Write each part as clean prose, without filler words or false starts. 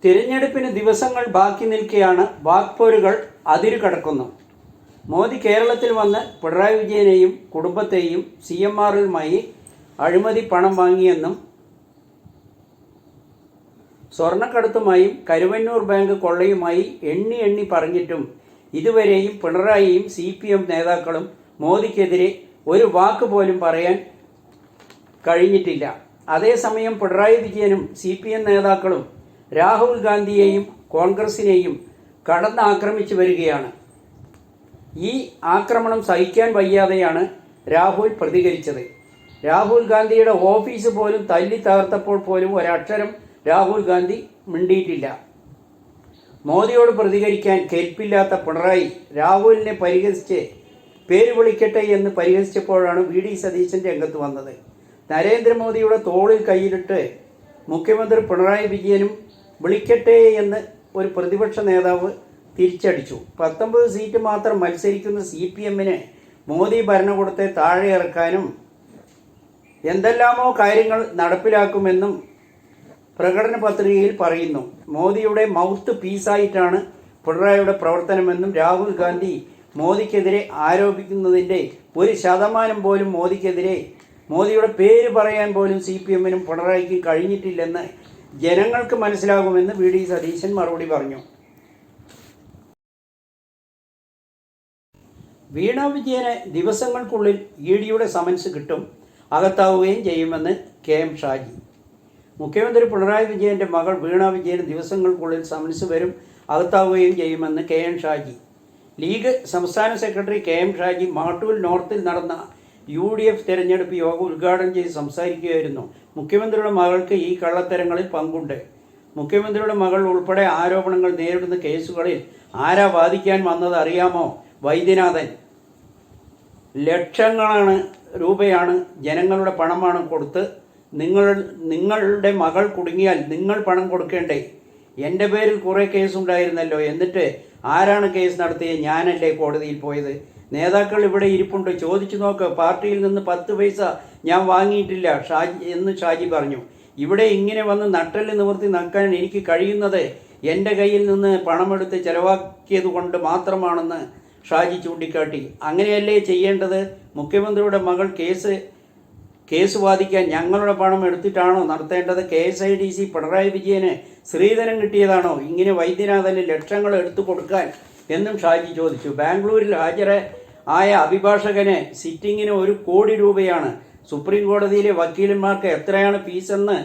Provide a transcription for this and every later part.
തിരഞ്ഞെടുപ്പിന് ദിവസങ്ങൾ ബാക്കി നിൽക്കെയാണ് വാക്പോരുകൾ അതിരുകടക്കുന്നു. മോദി കേരളത്തിൽ വന്ന് പിണറായി വിജയനെയും കുടുംബത്തെയും CMRലുമായി അഴിമതി പണം വാങ്ങിയെന്നും സ്വർണ്ണക്കടത്തുമായും കരുവന്നൂർ ബാങ്ക് കൊള്ളയുമായി എണ്ണി പറഞ്ഞിട്ടും ഇതുവരെയും പിണറായിയും CPM നേതാക്കളും മോദിക്കെതിരെ ഒരു വാക്ക് പോലും പറയാൻ കഴിഞ്ഞിട്ടില്ല. അതേസമയം പിണറായി വിജയനും CPM നേതാക്കളും രാഹുൽ ഗാന്ധിയെയും കോൺഗ്രസിനെയും കടന്നാക്രമിച്ചു വരികയാണ്. ഈ ആക്രമണം സഹിക്കാൻ വയ്യാതെയാണ് രാഹുൽ പ്രതികരിച്ചത്. രാഹുൽ ഗാന്ധിയുടെ ഓഫീസ് പോലും തല്ലി തകർത്തപ്പോൾ പോലും ഒരക്ഷരം രാഹുൽ ഗാന്ധി മിണ്ടിയിട്ടില്ല. മോദിയോട് പ്രതികരിക്കാൻ കെൽപ്പില്ലാത്ത പിണറായി രാഹുലിനെ പരിഹസിച്ച് പേര് വിളിക്കട്ടെ എന്ന് പരിഹസിച്ചപ്പോഴാണ് VD സതീശൻ രംഗത്ത് വന്നത്. നരേന്ദ്രമോദിയുടെ തോളിൽ കൈയിലിട്ട് മുഖ്യമന്ത്രി പിണറായി വിജയനും വിളിക്കട്ടെ എന്ന് ഒരു പ്രതിപക്ഷ നേതാവ് തിരിച്ചടിച്ചു. 19 സീറ്റ് മാത്രം മത്സരിക്കുന്ന CPMന് മോദി ഭരണകൂടത്തെ താഴെ ഇറക്കാനും എന്തെല്ലാമോ കാര്യങ്ങൾ നടപ്പിലാക്കുമെന്നും പ്രകടന പത്രികയിൽ പറയുന്നു. മോദിയുടെ മൗത്ത് പീസായിട്ടാണ് പിണറായിയുടെ പ്രവർത്തനമെന്നും രാഹുൽ ഗാന്ധി മോദിക്കെതിരെ ആരോപിക്കുന്നതിൻ്റെ 1% പോലും മോദിയുടെ പേര് പറയാൻ പോലും CPMനും പിണറായിക്കും കഴിഞ്ഞിട്ടില്ലെന്ന് ജനങ്ങൾക്ക് മനസ്സിലാകുമെന്ന് VD സതീശൻ മറുപടി പറഞ്ഞു. വീണ വിജയന് ദിവസങ്ങൾക്കുള്ളിൽ EDയുടെ സമൻസ് കിട്ടും, അകത്താവുകയും ചെയ്യുമെന്ന് KM ഷാജി. മുഖ്യമന്ത്രി പിണറായി വിജയൻ്റെ മകൾ വീണ വിജയന് ദിവസങ്ങൾക്കുള്ളിൽ സമൻസ് വരും, അകത്താവുകയും ചെയ്യുമെന്ന് KM ഷാജി. ലീഗ് സംസ്ഥാന സെക്രട്ടറി KM ഷാജി മാട്ടൂൽ നോർത്തിൽ നടന്ന UDF തെരഞ്ഞെടുപ്പ് യോഗം ഉദ്ഘാടനം ചെയ്ത് സംസാരിക്കുകയായിരുന്നു. മുഖ്യമന്ത്രിയുടെ മകൾക്ക് ഈ കള്ളത്തരങ്ങളിൽ പങ്കുണ്ട്. മുഖ്യമന്ത്രിയുടെ മകൾ ഉൾപ്പെടെ ആരോപണങ്ങൾ നേരിടുന്ന കേസുകളിൽ ആരാ വാദിക്കാൻ വന്നത് അറിയാമോ? വൈദ്യനാഥൻ. ലക്ഷങ്ങളാണ് രൂപയാണ് ജനങ്ങളുടെ പണമാണ് കൊടുത്ത് നിങ്ങളുടെ മകൾ കുടുങ്ങിയാൽ നിങ്ങൾ പണം കൊടുക്കേണ്ടേ? എൻ്റെ പേരിൽ കുറേ കേസുണ്ടായിരുന്നല്ലോ, എന്നിട്ട് ആരാണ് കേസ് നടത്തിയത്? ഞാനല്ലേ കോടതിയിൽ പോയത്? നേതാക്കൾ ഇവിടെ ഇരിപ്പുണ്ട്, ചോദിച്ചു നോക്ക്. പാർട്ടിയിൽ നിന്ന് 10 പൈസ ഞാൻ വാങ്ങിയിട്ടില്ല എന്ന് ഷാജി പറഞ്ഞു. ഇവിടെ ഇങ്ങനെ വന്ന് നട്ടെല്ല് നിവർത്തി നിൽക്കാൻ എനിക്ക് കഴിയുന്നത് എൻ്റെ കയ്യിൽ നിന്ന് പണമെടുത്ത് ചെലവാക്കിയത് കൊണ്ട് മാത്രമാണെന്ന് ഷാജി ചൂണ്ടിക്കാട്ടി. അങ്ങനെയല്ലേ ചെയ്യേണ്ടത്? മുഖ്യമന്ത്രിയുടെ മകൾ കേസ് വാദിക്കാൻ ഞങ്ങളുടെ പണം എടുത്തിട്ടാണോ നടത്തേണ്ടത്? KSIDC പിണറായി വിജയന് ശ്രീധരൻ കിട്ടിയതാണോ ഇങ്ങനെ വൈദ്യനാഥന് ലക്ഷങ്ങൾ എടുത്തു കൊടുക്കാൻ എന്നും ഷാജി ചോദിച്ചു. ബാംഗ്ലൂരിൽ ഹാജരായ അഭിഭാഷകന് സിറ്റിങ്ങിന് 1 കോടി രൂപയാണ്. സുപ്രീം കോടതിയിലെ വക്കീലന്മാർക്ക് എത്രയാണ് ഫീസെന്ന്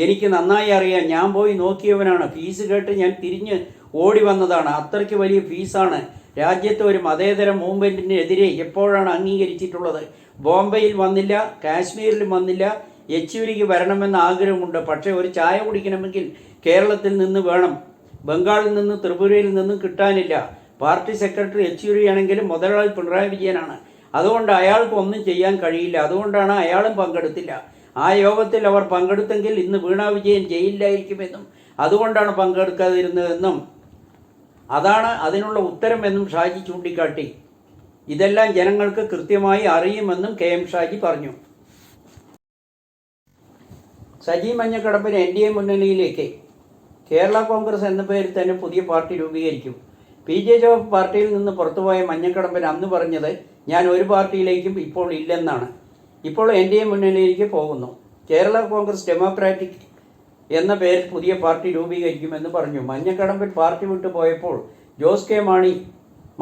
എനിക്ക് നന്നായി അറിയാം. ഞാൻ പോയി നോക്കിയവനാണ്. ഫീസ് കേട്ട് ഞാൻ തിരിഞ്ഞ് ഓടി വന്നതാണ്. അത്രയ്ക്ക് വലിയ ഫീസാണ്. രാജ്യത്തെ ഒരു മതേതര മൂവ്മെൻറ്റിനെതിരെ എപ്പോഴാണ് അംഗീകരിച്ചിട്ടുള്ളത്? ബോംബെയിൽ വന്നില്ല, കാശ്മീരിലും വന്നില്ല. യെച്ചൂരിക്ക് വരണമെന്ന ആഗ്രഹമുണ്ട്. പക്ഷേ ഒരു ചായ കുടിക്കണമെങ്കിൽ കേരളത്തിൽ നിന്ന് വേണം, ബംഗാളിൽ നിന്ന് ത്രിപുരയിൽ നിന്നും കിട്ടാനില്ല. പാർട്ടി സെക്രട്ടറി യെച്ചൂരിയാണെങ്കിലും മുതലാളി പിണറായി വിജയനാണ്. അതുകൊണ്ട് അയാൾക്ക് ഒന്നും ചെയ്യാൻ കഴിയില്ല. അതുകൊണ്ടാണ് അയാളും പങ്കെടുത്തില്ല. ആ യോഗത്തിൽ അവർ പങ്കെടുത്തെങ്കിൽ ഇന്ന് വീണ വിജയൻ ജയിലിലായിരിക്കുമെന്നും അതുകൊണ്ടാണ് പങ്കെടുക്കാതിരുന്നതെന്നും അതാണ് അതിനുള്ള ഉത്തരമെന്നും ഷാജി ചൂണ്ടിക്കാട്ടി. ഇതെല്ലാം ജനങ്ങൾക്ക് കൃത്യമായി അറിയുമെന്നും KM ഷാജി പറഞ്ഞു. സജി മഞ്ഞക്കടമ്പിന് NDA മുന്നണിയിലേക്ക് കേരള കോൺഗ്രസ് എന്ന പേരിൽ തന്നെ പുതിയ പാർട്ടി രൂപീകരിക്കും. PJ ജോസഫ് പാർട്ടിയിൽ നിന്ന് പുറത്തുപോയ മഞ്ഞക്കടമ്പൻ അന്ന് പറഞ്ഞത് ഞാൻ ഒരു പാർട്ടിയിലേക്കും ഇപ്പോൾ ഇല്ലെന്നാണ്. ഇപ്പോൾ NDA മുന്നണിയിലേക്ക് പോകുന്നു. കേരള കോൺഗ്രസ് ഡെമോക്രാറ്റിക് എന്ന പേരിൽ പുതിയ പാർട്ടി രൂപീകരിക്കുമെന്ന് പറഞ്ഞു. മഞ്ഞക്കടമ്പൻ പാർട്ടി വിട്ടു പോയപ്പോൾ ജോസ് കെ മാണി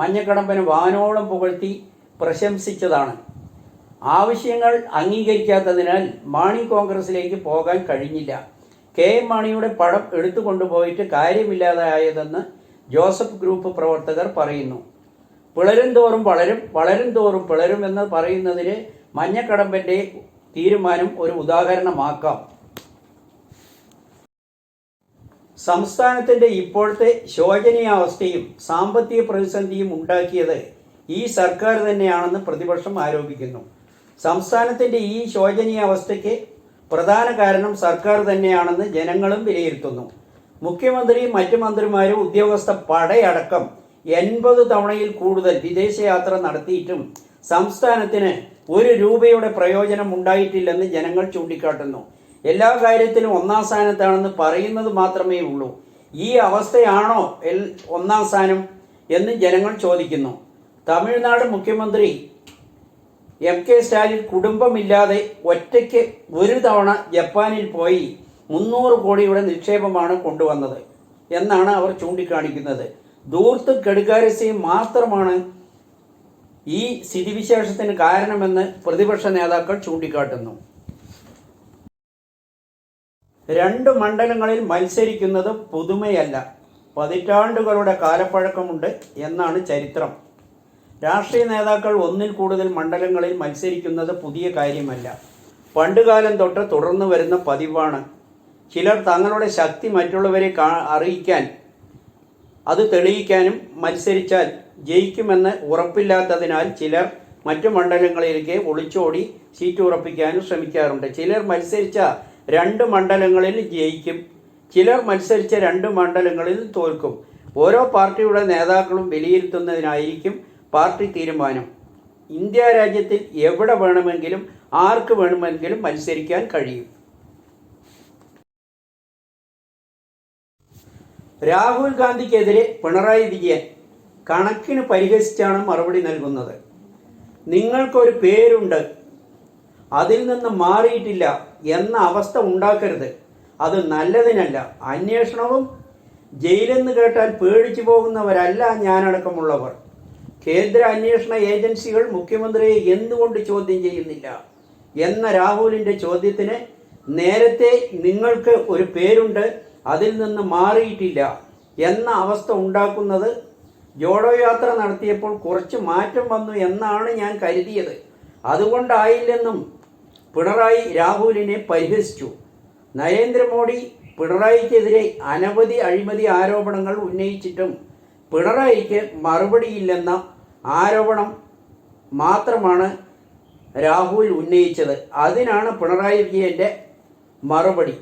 മഞ്ഞക്കടമ്പന് വാനോളം പുകഴ്ത്തി പ്രശംസിച്ചതാണ്. ആവശ്യങ്ങൾ അംഗീകരിക്കാത്തതിനാൽ മാണി കോൺഗ്രസിലേക്ക് പോകാൻ കഴിഞ്ഞില്ല. KM മാണിയുടെ പടം എടുത്തുകൊണ്ടുപോയിട്ട് കാര്യമില്ലാതായതെന്ന് ജോസഫ് ഗ്രൂപ്പ് പ്രവർത്തകർ പറയുന്നു. പിളരും തോറും വളരും, വളരും തോറും പിളരും എന്ന് പറയുന്നതിന് മഞ്ഞക്കടമ്പൻ്റെ തീരുമാനം ഒരു ഉദാഹരണമാക്കാം. സംസ്ഥാനത്തിൻ്റെ ഇപ്പോഴത്തെ ശോചനീയാവസ്ഥയും സാമ്പത്തിക പ്രതിസന്ധിയും ഉണ്ടാക്കിയത് ഈ സർക്കാർ തന്നെയാണെന്ന് പ്രതിപക്ഷം ആരോപിക്കുന്നു. സംസ്ഥാനത്തിൻ്റെ ഈ ശോചനീയാവസ്ഥയ്ക്ക് പ്രധാന കാരണം സർക്കാർ തന്നെയാണെന്ന് ജനങ്ങളും വിലയിരുത്തുന്നു. മുഖ്യമന്ത്രിയും മറ്റു മന്ത്രിമാരും ഉദ്യോഗസ്ഥ പടയടക്കം 80 തവണയിൽ കൂടുതൽ വിദേശയാത്ര നടത്തിയിട്ടും സംസ്ഥാനത്തിന് 1 രൂപയുടെ പ്രയോജനം ഉണ്ടായിട്ടില്ലെന്ന് ജനങ്ങൾ ചൂണ്ടിക്കാട്ടുന്നു. എല്ലാ കാര്യത്തിലും ഒന്നാം സ്ഥാനത്താണെന്ന് പറയുന്നത് മാത്രമേ ഉള്ളൂ. ഈ അവസ്ഥയാണോ ഒന്നാം സ്ഥാനം എന്ന് ജനങ്ങൾ ചോദിക്കുന്നു. തമിഴ്നാട് മുഖ്യമന്ത്രി എം.കെ. സ്റ്റാലിൻ കുടുംബമില്ലാതെ ഒറ്റയ്ക്ക് ഒരു തവണ ജപ്പാനിൽ പോയി 300 കോടിയുടെ നിക്ഷേപമാണ് കൊണ്ടുവന്നത് എന്നാണ് അവർ ചൂണ്ടിക്കാണിക്കുന്നത്. ധൂർത്തും കെടുകാര്യസ്ഥയും മാത്രമാണ് ഈ സ്ഥിതിവിശേഷത്തിന് കാരണമെന്ന് പ്രതിപക്ഷ നേതാക്കൾ ചൂണ്ടിക്കാട്ടുന്നു. 2 മണ്ഡലങ്ങളിൽ മത്സരിക്കുന്നത് പുതുമയല്ല, പതിറ്റാണ്ടുകളുടെ കാലപ്പഴക്കമുണ്ട് എന്നാണ് ചരിത്രം. രാഷ്ട്രീയ നേതാക്കൾ ഒന്നിൽ കൂടുതൽ മണ്ഡലങ്ങളിൽ മത്സരിക്കുന്നത് പുതിയ കാര്യമല്ല, പണ്ടുകാലം തൊട്ട് തുടർന്നു വരുന്ന പതിവാണ്. ചിലർ തങ്ങളുടെ ശക്തി മറ്റുള്ളവരെ അറിയിക്കാൻ, അത് തെളിയിക്കാനും മത്സരിച്ചാൽ ജയിക്കുമെന്ന് ഉറപ്പില്ലാത്തതിനാൽ ചിലർ മറ്റു മണ്ഡലങ്ങളിലേക്ക് ഒളിച്ചോടി സീറ്റ് ഉറപ്പിക്കാനും ശ്രമിക്കാറുണ്ട്. ചിലർ മത്സരിച്ച 2 മണ്ഡലങ്ങളിൽ ജയിക്കും, ചിലർ മത്സരിച്ച 2 മണ്ഡലങ്ങളിൽ തോൽക്കും. ഓരോ പാർട്ടിയുടെ നേതാക്കളും വിലയിരുത്തുന്നതിനായിരിക്കും പാർട്ടി തീരുമാനം. ഇന്ത്യ രാജ്യത്തിൽ എവിടെ വേണമെങ്കിലും ആർക്ക് വേണമെങ്കിലും മത്സരിക്കാൻ കഴിയും. രാഹുൽ ഗാന്ധിക്കെതിരെ പിണറായി വിജയൻ കണക്കിന് പരിഹസിച്ചാണ് മറുപടി നൽകുന്നത്. നിങ്ങൾക്കൊരു പേരുണ്ട്, അതിൽ നിന്ന് മാറിയിട്ടില്ല എന്ന അവസ്ഥ ഉണ്ടാക്കരുത്. അത് നല്ലതിനല്ല. അന്വേഷണവും ജയിലെന്ന് കേട്ടാൽ പേടിച്ചു പോകുന്നവരല്ല ഞാനടക്കമുള്ളവർ. കേന്ദ്ര അന്വേഷണ ഏജൻസികൾ മുഖ്യമന്ത്രിയെ എന്തുകൊണ്ട് ചോദ്യം ചെയ്യുന്നില്ല എന്ന രാഹുലിൻ്റെ ചോദ്യത്തിന് നേരത്തെ നിങ്ങൾക്ക് ഒരു പേരുണ്ട്, അതിൽ നിന്ന് മാറിയിട്ടില്ല എന്ന അവസ്ഥ ഉണ്ടാക്കുന്നത് ജോഡോ യാത്ര നടത്തിയപ്പോൾ കുറച്ച് മാറ്റം വന്നു എന്നാണ് ഞാൻ കരുതിയത്, അതുകൊണ്ടായില്ലെന്നും പിണറായി രാഹുലിനെ പരിഹസിച്ചു. നരേന്ദ്രമോദി പിണറായിക്കെതിരെ അനവധി അഴിമതി ആരോപണങ്ങൾ ഉന്നയിച്ചിട്ടും പിണറായിക്ക് മറുപടിയില്ലെന്ന ആരോപണം മാത്രമാണ് രാഹുൽ ഉന്നയിച്ചത്. അതിനാണ് പിണറായി വിജയൻ്റെ മറുപടി.